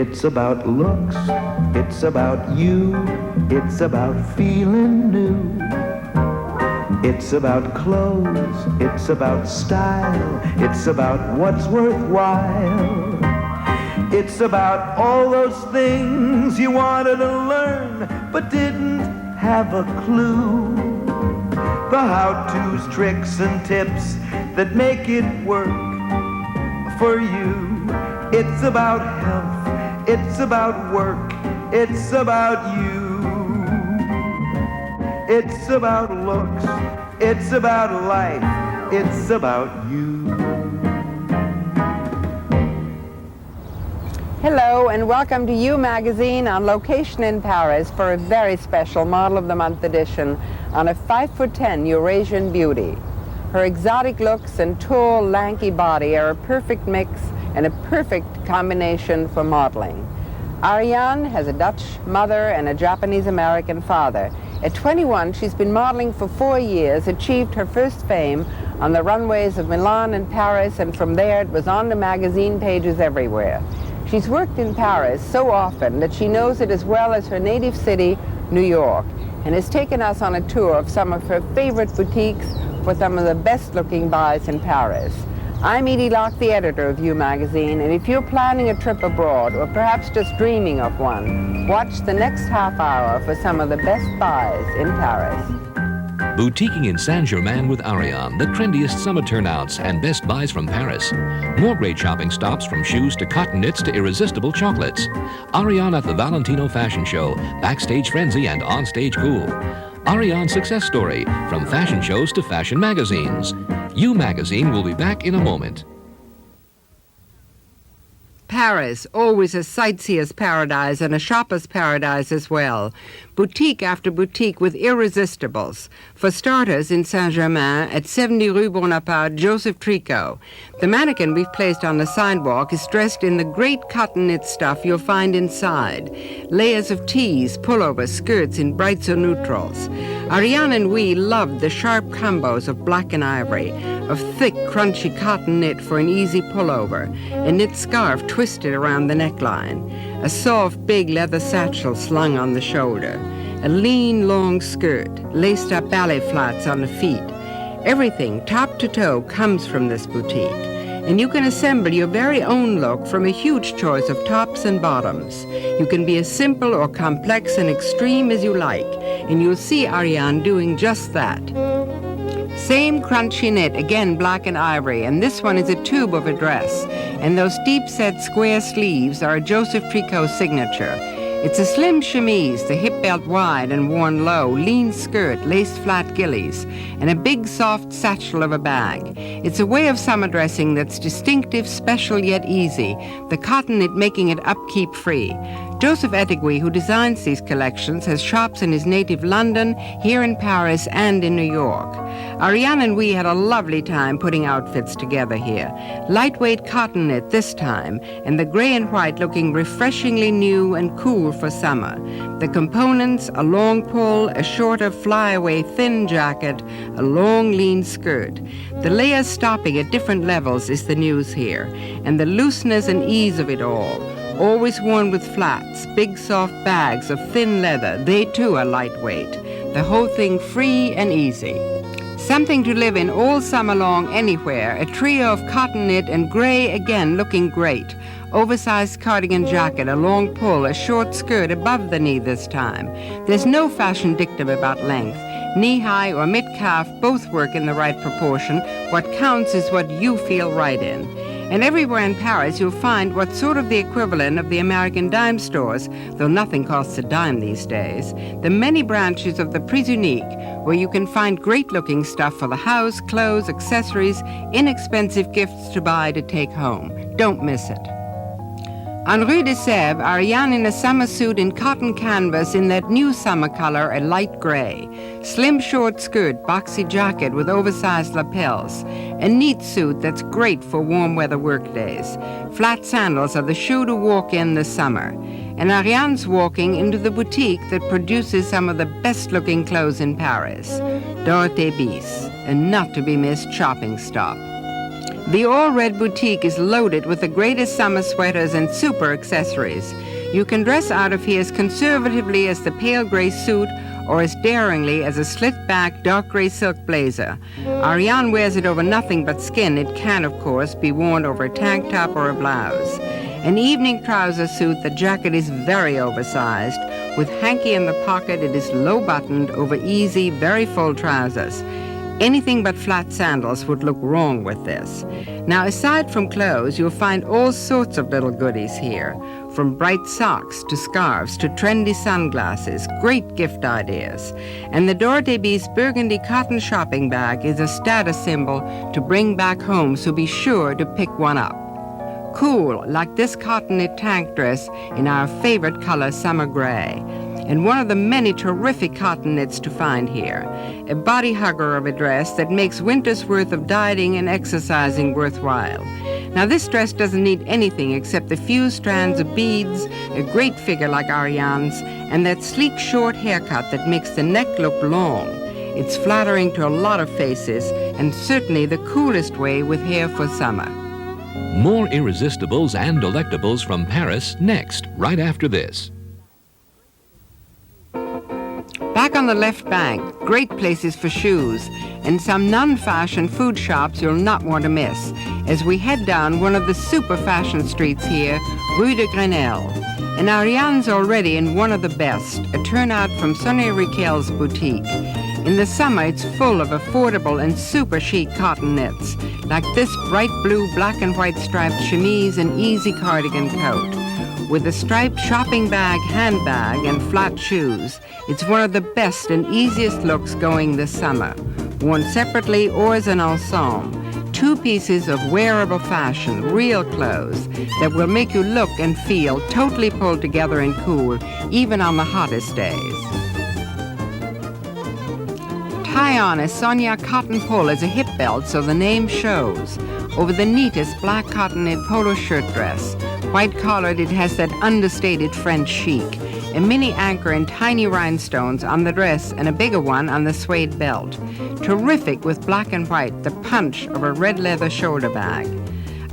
It's about looks, it's about you, it's about feeling new. It's about clothes, it's about style, it's about what's worthwhile. It's about all those things you wanted to learn but didn't have a clue. The how-tos, tricks, and tips that make it work for you. It's about health, it's about work, it's about you. It's about looks, it's about life, it's about you. Hello and welcome to You Magazine on location in Paris for a very special Model of the Month edition on a 5'10" Eurasian beauty. Her exotic looks and tall, lanky body are a perfect mix and a perfect combination for modeling. Ariane has a Dutch mother and a Japanese-American father. At 21, she's been modeling for 4 years, achieved her first fame on the runways of Milan and Paris, and from there it was on the magazine pages everywhere. She's worked in Paris so often that she knows it as well as her native city, New York, and has taken us on a tour of some of her favorite boutiques for some of the best-looking buys in Paris. I'm Edie Locke, the editor of You Magazine, and if you're planning a trip abroad or perhaps just dreaming of one, watch the next half hour for some of the best buys in Paris. Boutiquing in Saint-Germain with Ariane, the trendiest summer turnouts and best buys from Paris. More great shopping stops from shoes to cotton knits to irresistible chocolates. Ariane at the Valentino fashion show, backstage frenzy and onstage cool. Ariane's success story, from fashion shows to fashion magazines. You Magazine will be back in a moment. Paris, always a sightseer's paradise and a shopper's paradise as well. Boutique after boutique with irresistibles. For starters, in Saint-Germain, at 70 Rue Bonaparte, Joseph Tricot. The mannequin we've placed on the sidewalk is dressed in the great cotton knit stuff you'll find inside. Layers of tees, pullovers, skirts in brights or neutrals. Ariane and we loved the sharp combos of black and ivory, of thick, crunchy cotton knit for an easy pullover, a knit scarf twisted around the neckline, a soft, big leather satchel slung on the shoulder, a lean, long skirt, laced-up ballet flats on the feet. Everything, top to toe, comes from this boutique, and you can assemble your very own look from a huge choice of tops and bottoms. You can be as simple or complex and extreme as you like, and you'll see Ariane doing just that. Same crunchy knit, again black and ivory, and this one is a tube of a dress. And those deep-set square sleeves are a Joseph Tricot signature. It's a slim chemise, the hip belt wide and worn low, lean skirt, laced flat gillies, and a big soft satchel of a bag. It's a way of summer dressing that's distinctive, special yet easy, the cotton knit making it upkeep free. Joseph Etigui, who designs these collections, has shops in his native London, here in Paris, and in New York. Ariane and we had a lovely time putting outfits together here. Lightweight cotton knit this time, and the gray and white looking refreshingly new and cool for summer. The components, a long pull, a shorter flyaway thin jacket, a long lean skirt. The layers stopping at different levels is the news here, and the looseness and ease of it all. Always worn with flats, big soft bags of thin leather. They too are lightweight. The whole thing free and easy. Something to live in all summer long anywhere, a trio of cotton knit and gray again looking great. Oversized cardigan jacket, a long pull, a short skirt above the knee this time. There's no fashion dictum about length. Knee-high or mid-calf both work in the right proportion. What counts is what you feel right in. And everywhere in Paris you'll find what's sort of the equivalent of the American dime stores, though nothing costs a dime these days. The many branches of the Prix Unique, where you can find great-looking stuff for the house, clothes, accessories, inexpensive gifts to buy to take home. Don't miss it. On Rue de Sèvres, Ariane in a summer suit in cotton canvas in that new summer color, a light gray. Slim short skirt, boxy jacket with oversized lapels. A neat suit that's great for warm weather work days. Flat sandals are the shoe to walk in this summer. And Ariane's walking into the boutique that produces some of the best looking clothes in Paris. Dorothée Bis, a not to be missed shopping stop. The all-red boutique is loaded with the greatest summer sweaters and super accessories. You can dress out of here as conservatively as the pale gray suit or as daringly as a slit-back dark gray silk blazer. Ariane wears it over nothing but skin. It can, of course, be worn over a tank top or a blouse. An evening trouser suit, the jacket is very oversized. With hanky in the pocket, it is low-buttoned over easy, very full trousers. Anything but flat sandals would look wrong with this. Now, aside from clothes, you'll find all sorts of little goodies here, from bright socks to scarves to trendy sunglasses, great gift ideas. And the Dore Debis burgundy cotton shopping bag is a status symbol to bring back home, so be sure to pick one up. Cool, like this cotton knit tank dress in our favorite color, summer gray. And one of the many terrific cotton knits to find here. A body hugger of a dress that makes winter's worth of dieting and exercising worthwhile. Now this dress doesn't need anything except a few strands of beads, a great figure like Ariane's, and that sleek short haircut that makes the neck look long. It's flattering to a lot of faces, and certainly the coolest way with hair for summer. More irresistibles and delectables from Paris next, right after this. Back on the left bank, great places for shoes, and some non-fashion food shops you'll not want to miss, as we head down one of the super fashion streets here, Rue de Grenelle. And Ariane's already in one of the best, a turnout from Sonia Rykiel's boutique. In the summer, it's full of affordable and super chic cotton knits, like this bright blue black and white striped chemise and easy cardigan coat. With a striped shopping bag, handbag, and flat shoes, it's one of the best and easiest looks going this summer. Worn separately or as an ensemble, two pieces of wearable fashion, real clothes that will make you look and feel totally pulled together and cool, even on the hottest days. Tie on a Sonia cotton pull as a hip belt so the name shows. Over the neatest black cotton knit polo shirt dress. White collared, it has that understated French chic. A mini anchor and tiny rhinestones on the dress and a bigger one on the suede belt. Terrific with black and white, the punch of a red leather shoulder bag.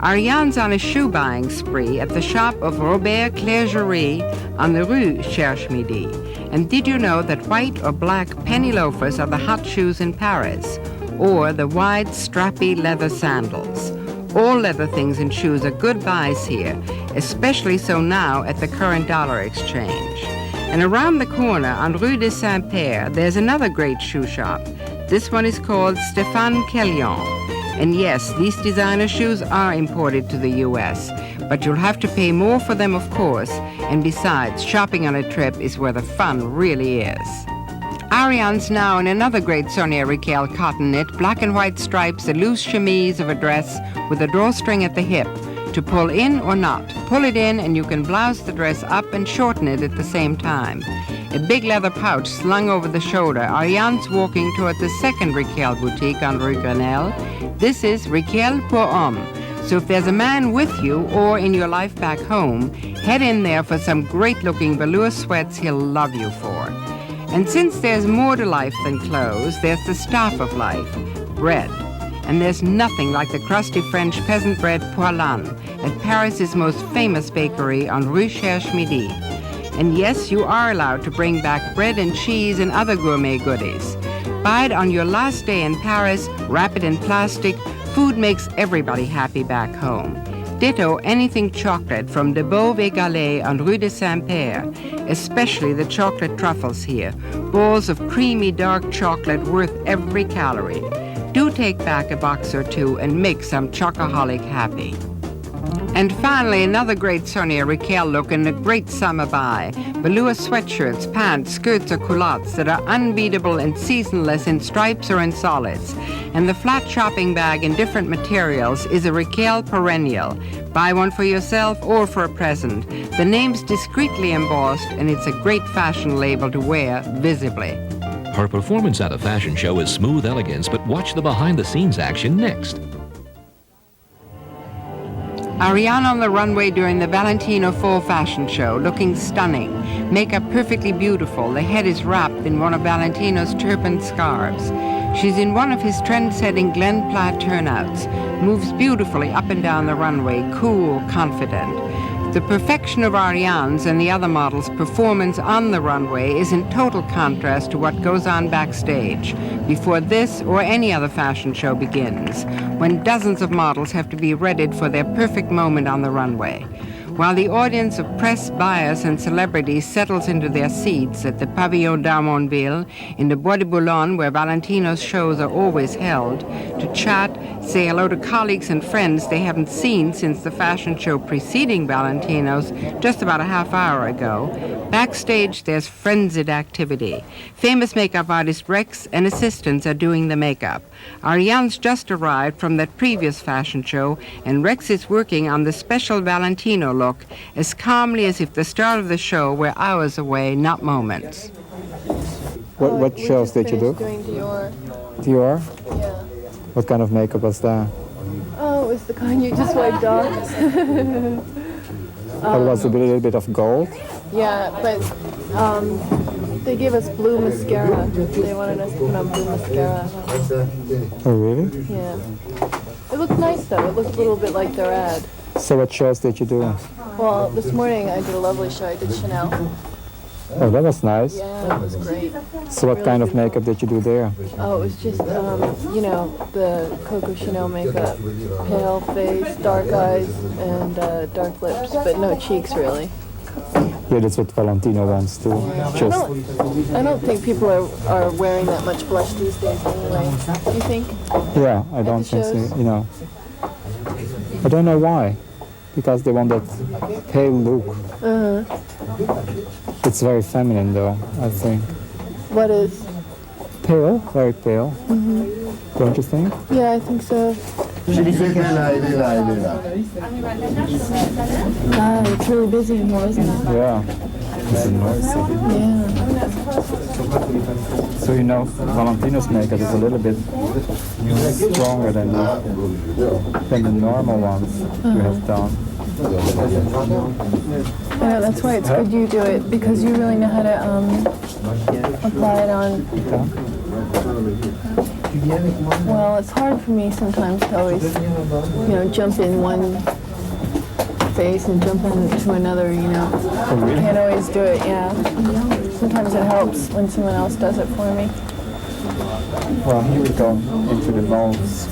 Ariane's on a shoe buying spree at the shop of Robert Clergerie on the Rue Cherche Midi. And did you know that white or black penny loafers are the hot shoes in Paris? Or the wide, strappy leather sandals. All leather things and shoes are good buys here, especially so now at the current dollar exchange. And around the corner on Rue de Saint-Père, there's another great shoe shop. This one is called Stéphane Kellion. And yes, these designer shoes are imported to the U.S., but you'll have to pay more for them, of course, and besides, shopping on a trip is where the fun really is. Ariane's now in another great Sonia Rykiel cotton knit, black and white stripes, a loose chemise of a dress with a drawstring at the hip, to pull in or not. Pull it in and you can blouse the dress up and shorten it at the same time. A big leather pouch slung over the shoulder. Ariane's walking toward the second Rykiel boutique on Rue Grenelle. This is Rykiel pour homme. So if there's a man with you or in your life back home, head in there for some great-looking velour sweats he'll love you for. And since there's more to life than clothes, there's the staff of life, bread. And there's nothing like the crusty French peasant bread poilâne at Paris's most famous bakery on Rue Cherche Midi. And yes, you are allowed to bring back bread and cheese and other gourmet goodies. Buy it on your last day in Paris, wrap it in plastic. Food makes everybody happy back home. Ditto anything chocolate from De Beauve et Gallet on Rue de Saint-Père, especially the chocolate truffles here, balls of creamy dark chocolate worth every calorie. Do take back a box or two and make some chocoholic happy. And finally, another great Sonia Rykiel look and a great summer buy. Velour sweatshirts, pants, skirts, or culottes that are unbeatable and seasonless in stripes or in solids. And the flat shopping bag in different materials is a Rykiel perennial. Buy one for yourself or for a present. The name's discreetly embossed, and it's a great fashion label to wear visibly. Her performance at a fashion show is smooth elegance, but watch the behind-the-scenes action next. Ariane on the runway during the Valentino Fall Fashion Show, looking stunning. Makeup perfectly beautiful. The head is wrapped in one of Valentino's turban scarves. She's in one of his trend-setting Glen Plaid turnouts. moves beautifully up and down the runway, cool, confident. The perfection of Ariane's and the other models' performance on the runway is in total contrast to what goes on backstage before this or any other fashion show begins, when dozens of models have to be readied for their perfect moment on the runway. While the audience of press, buyers, and celebrities settles into their seats at the Pavillon d'Armonville in the Bois de Boulogne, where Valentino's shows are always held, to chat, say hello to colleagues and friends they haven't seen since the fashion show preceding Valentino's just about a half hour ago, backstage there's frenzied activity. Famous makeup artist Rex and assistants are doing the makeup. Ariane's just arrived from that previous fashion show, and Rex is working on the special Valentino look as calmly as if the start of the show were hours away, not moments. What shows did you do? Doing Dior. Dior? Yeah. What kind of makeup was that? Oh, it was the kind you just wiped off. It was a little bit of gold. Yeah, but they gave us blue mascara. They wanted us to put on blue mascara. Oh, really? Yeah. It looked nice though. It looked a little bit like their ad. So what shows did you do? Well, this morning I did a lovely show. I did Chanel. Oh, that was nice. Yeah, it was great. So what kind of makeup did you do there? Oh, it was just, you know, the Coco Chanel makeup. Pale face, dark eyes, and dark lips, but no cheeks really. Yeah, that's what Valentino wants too. I don't think people are wearing that much blush these days anyway. Do you think? Yeah, I don't think so. You know, I don't know why, because they want that pale look. It's very feminine though, I think. What is? Pale, very pale. Don't you think? Yeah, I think so. Ah, it's really busy in here, isn't it? Yeah. It's noisy. Yeah. So you know, Valentino's makeup is a little bit stronger than the normal ones you have done. Yeah, that's why it's good you do it, because you really know how to apply it on. Well, it's hard for me sometimes to always, you know, jump in one face and jump into another, you know. Oh, really? Can't always do it, yeah. Sometimes it helps when someone else does it for me. Well, here we go into the molds.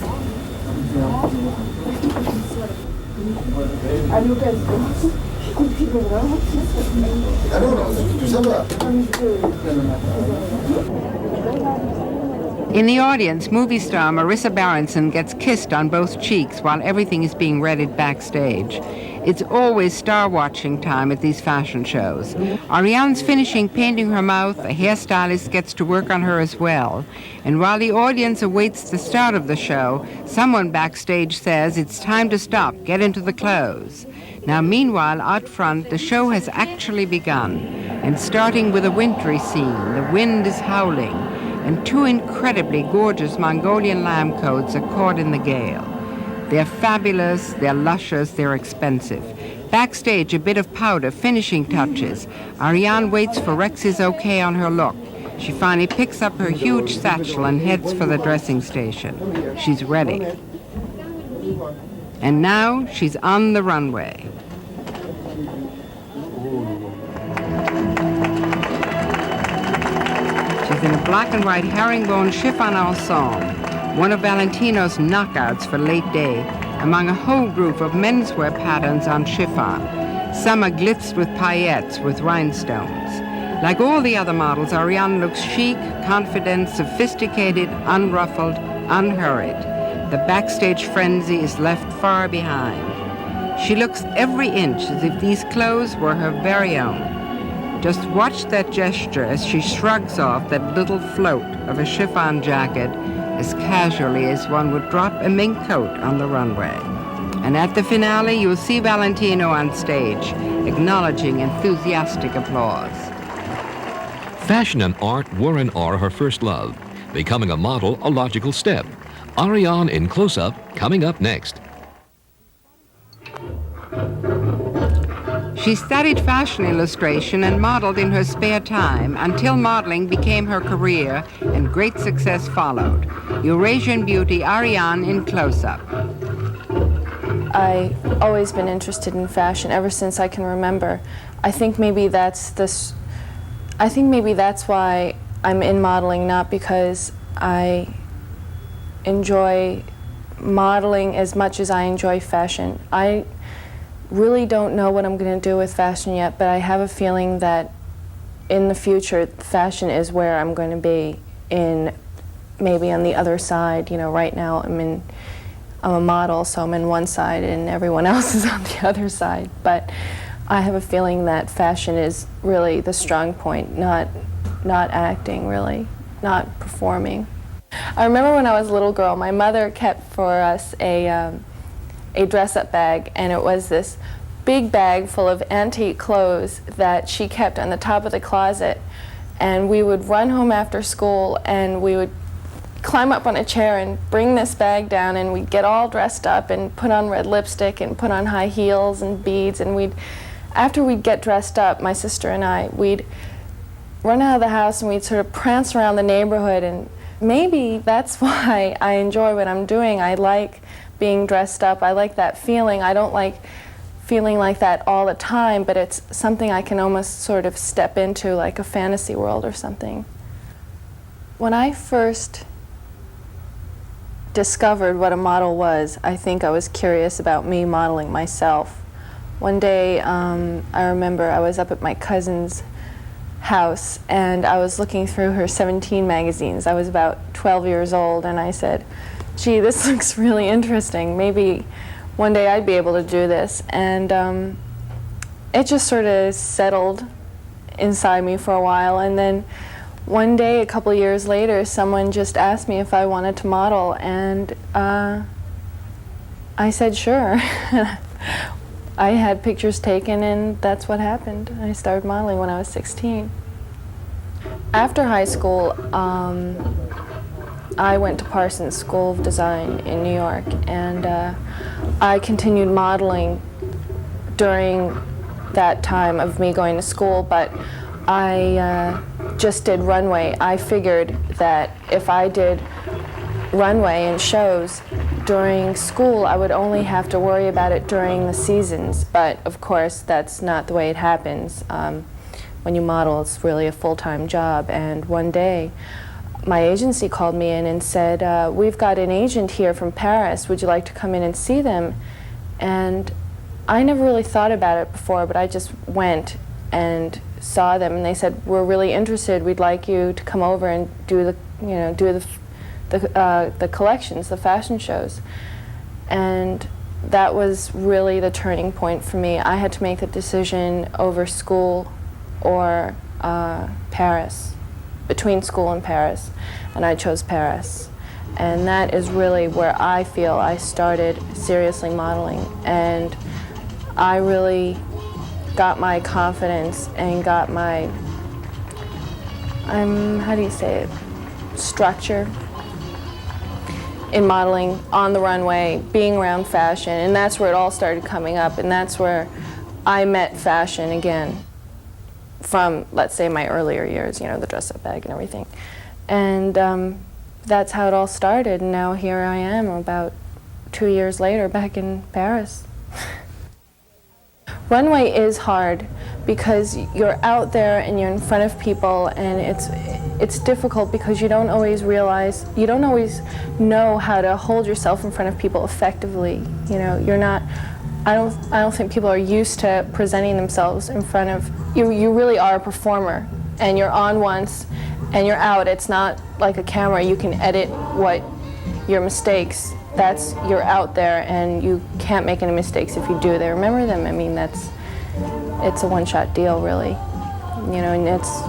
In the audience, movie star Marissa Berenson gets kissed on both cheeks while everything is being readied backstage. It's always star watching time at these fashion shows. Ariane's finishing painting her mouth, a hairstylist gets to work on her as well. And while the audience awaits the start of the show, someone backstage says it's time to stop, get into the clothes. Now, meanwhile, out front, the show has actually begun. And starting with a wintry scene, the wind is howling, and two incredibly gorgeous Mongolian lamb coats are caught in the gale. They're fabulous, they're luscious, they're expensive. Backstage, a bit of powder, finishing touches. Ariane waits for Rex's okay on her look. She finally picks up her huge satchel and heads for the dressing station. She's ready. And now she's on the runway. She's in a black and white herringbone chiffon ensemble, one of Valentino's knockouts for late day, among a whole group of menswear patterns on chiffon. Some are glitzed with paillettes with rhinestones. Like all the other models, Ariane looks chic, confident, sophisticated, unruffled, unhurried. The backstage frenzy is left far behind. She looks every inch as if these clothes were her very own. Just watch that gesture as she shrugs off that little float of a chiffon jacket as casually as one would drop a mink coat on the runway. And at the finale, you'll see Valentino on stage, acknowledging enthusiastic applause. Fashion and art were and are her first love. Becoming a model, a logical step. Ariane in close-up, coming up next. She studied fashion illustration and modeled in her spare time until modeling became her career and great success followed. Eurasian beauty Ariane in close-up. I've always been interested in fashion ever since I can remember. I think maybe that's why I'm in modeling, not because I enjoy modeling as much as I enjoy fashion. I really don't know what I'm going to do with fashion yet, but I have a feeling that in the future, fashion is where I'm going to be, in maybe on the other side. You know, right now I'm a model, so I'm in one side and everyone else is on the other side. But I have a feeling that fashion is really the strong point, not acting, really, not performing. I remember when I was a little girl, my mother kept for us a dress-up bag, and it was this big bag full of antique clothes that she kept on the top of the closet. And we would run home after school, and we would climb up on a chair and bring this bag down, and we'd get all dressed up and put on red lipstick and put on high heels and beads, and after we'd get dressed up, my sister and I, we'd run out of the house and we'd sort of prance around the neighborhood. And maybe that's why I enjoy what I'm doing. I like being dressed up. I like that feeling. I don't like feeling like that all the time, but it's something I can almost sort of step into, like a fantasy world or something. When I first discovered what a model was, I think I was curious about me modeling myself. One day, I remember I was up at my cousin's house, and I was looking through her 17 magazines. I was about 12 years old, and I said, gee, this looks really interesting. Maybe one day I'd be able to do this. And it just sort of settled inside me for a while. And then one day, a couple years later, someone just asked me if I wanted to model, and I said sure. I had pictures taken, and that's what happened. I started modeling when I was 16. After high school, I went to Parsons School of Design in New York, and I continued modeling during that time of me going to school, but I just did runway. I figured that if I did runway and shows during school, I would only have to worry about it during the seasons. But of course, that's not the way it happens. When you model, it's really a full-time job. And one day, my agency called me in and said, we've got an agent here from Paris. Would you like to come in and see them? And I never really thought about it before, but I just went and saw them, and they said, we're really interested. We'd like you to come over and do the collections, the fashion shows. And that was really the turning point for me. I had to make the decision over school or Paris, between school and Paris, and I chose Paris. And that is really where I feel I started seriously modeling, and I really got my confidence and got my, how do you say it, structure in modeling on the runway, being around fashion, and that's where it all started coming up, and that's where I met fashion again from, let's say, my earlier years, you know, the dress-up bag and everything. And that's how it all started, and now here I am about 2 years later back in Paris. Runway is hard because you're out there and you're in front of people, and it's difficult because you don't always know how to hold yourself in front of people effectively. You know, you're not, I don't think people are used to presenting themselves in front of, you really are a performer, and you're on once and you're out. It's not like a camera, you can edit your mistakes. You're out there and you can't make any mistakes. If you do, they remember them. I mean, it's a one-shot deal, really. You know, and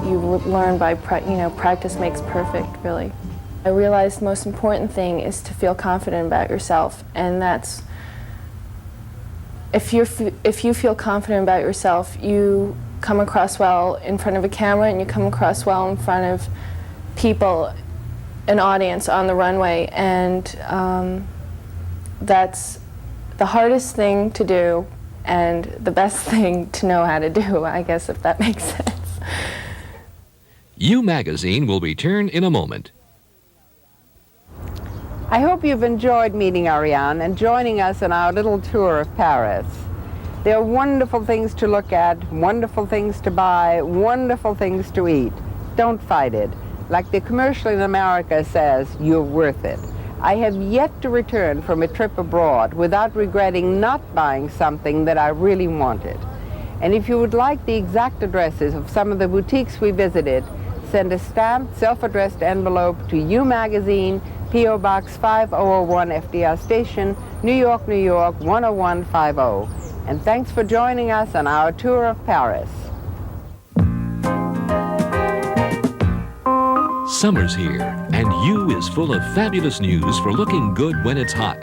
you learn by, practice makes perfect, really. I realized the most important thing is to feel confident about yourself, and that's, if you feel confident about yourself, you come across well in front of a camera, and you come across well in front of people, an audience on the runway, and that's the hardest thing to do and the best thing to know how to do, I guess, if that makes sense. You Magazine will return in a moment. I hope you've enjoyed meeting Ariane and joining us on our little tour of Paris. There are wonderful things to look at, wonderful things to buy, wonderful things to eat. Don't fight it. Like the commercial in America says, you're worth it. I have yet to return from a trip abroad without regretting not buying something that I really wanted. And if you would like the exact addresses of some of the boutiques we visited, send a stamped, self-addressed envelope to You Magazine, P.O. Box 5001 FDR Station, New York, New York 10150. And thanks for joining us on our tour of Paris. Summer's here, and You is full of fabulous news for looking good when it's hot.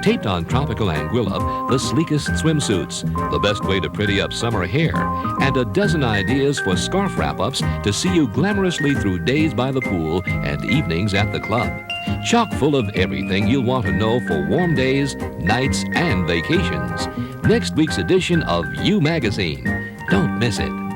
Taped on tropical anguilla, the sleekest swimsuits, the best way to pretty up summer hair, and a dozen ideas for scarf wrap-ups to see you glamorously through days by the pool and evenings at the club. Chock full of everything you'll want to know for warm days, nights, and vacations. Next week's edition of You Magazine. Don't miss it.